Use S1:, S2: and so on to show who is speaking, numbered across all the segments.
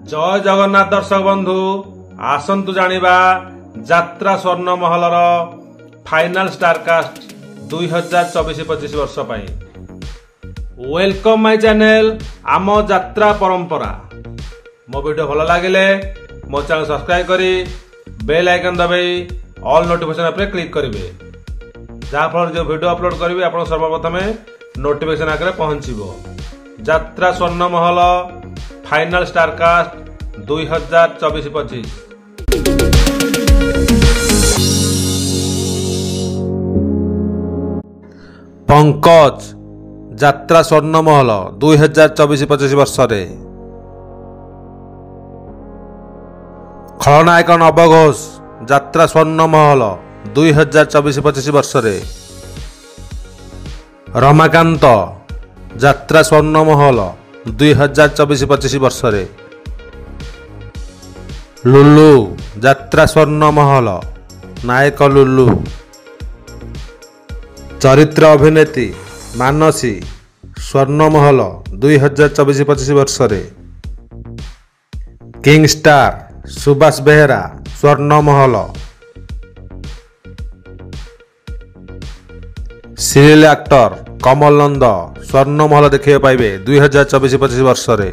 S1: जय जगन्नाथ दर्शक बंधु आसंतु जानिबा यात्रा स्वर्ण महलर फाइनाल स्टारकास्ट 2024-25 वर्ष पाई। वेलकम माय चैनल आम यात्रा परंपरा। मो वीडियो भल लगे मो चैनल सब्सक्राइब करी बेल आइकन दबाई ऑल नोटिफिकेशन पर क्लिक करेंगे जहाँफल जो वीडियो अपलोड करेंगे आप सर्वप्रथम नोटिफिकेशन आगे पहुंचो। यात्रा स्वर्ण महल फाइनाल स्टारकास्ट 2024-25। पंकज यात्रा स्वर्ण महल 2024-25 वर्ष रे। खलनायक नव घोष यात्रा स्वर्ण महल 2024-25 वर्ष रे। रमाकांत यात्रा स्वर्ण महल 2024-25 वर्ष रे। लुलु यात्रा स्वर्ण महल नायक लुलु। चरित्र अभिनेत्री मानसी स्वर्ण महल 2024-25 वर्ष रे। किंग स्टार सुभाष बेहेरा स्वर्ण महल। सीरियल एक्टर कमल नंद स्वर्ण महल देखिए पाइबे 2024-25 वर्ष रे।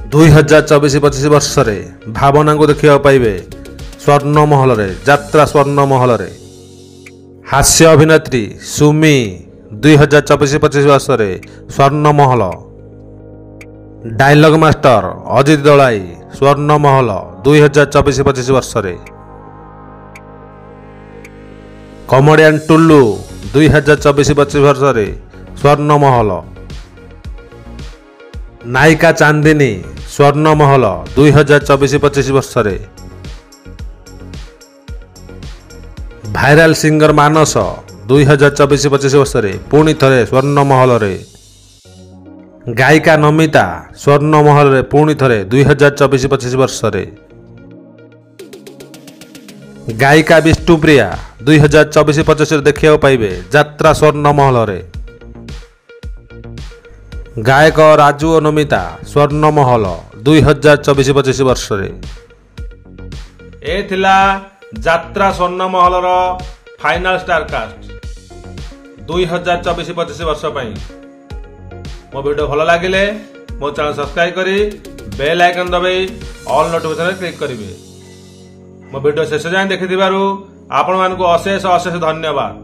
S1: 2024-25 वर्ष रे भावना को देखिए पाइबे स्वर्ण महल रे यात्रा स्वर्ण महल रे। हास्य अभिनेत्री सुमी 2024-25 वर्ष रे स्वर्ण महल। डायलॉग मास्टर अजित दलाई स्वर्ण महल 2024-25 वर्ष रे। कॉमेडियन टुल्लू 2024-25 वर्ष रे स्वर्ण महल। नायिका चांदिनी स्वर्ण महल 2024-25 वर्ष रे। भाइराल सिंगर मानस 2024-25 वर्ष रे पुणी थरे स्वर्ण महल रे। गायिका नमिता स्वर्ण महल रे पुणी थरे 2024-25 वर्ष रे। गायिका विष्णुप्रिया 2024-25 देखिए पाइबे यात्रा स्वर्ण महल रे। गायक राजू और नमिता स्वर्ण महल 2024-25 वर्ष रे। ए थिला यात्रा स्वर्ण महलर फाइनाल स्टारकास्ट 2024-25 वर्ष पाई। मो वीडियो भल लगे मो चैनल सब्सक्राइब करी बेल आइकन दबाई ऑल नोटिफिकेशन क्लिक करेंगे। मो वीडियो शेष जाए देखि आपण मानकु अशेष अशेष धन्यवाद।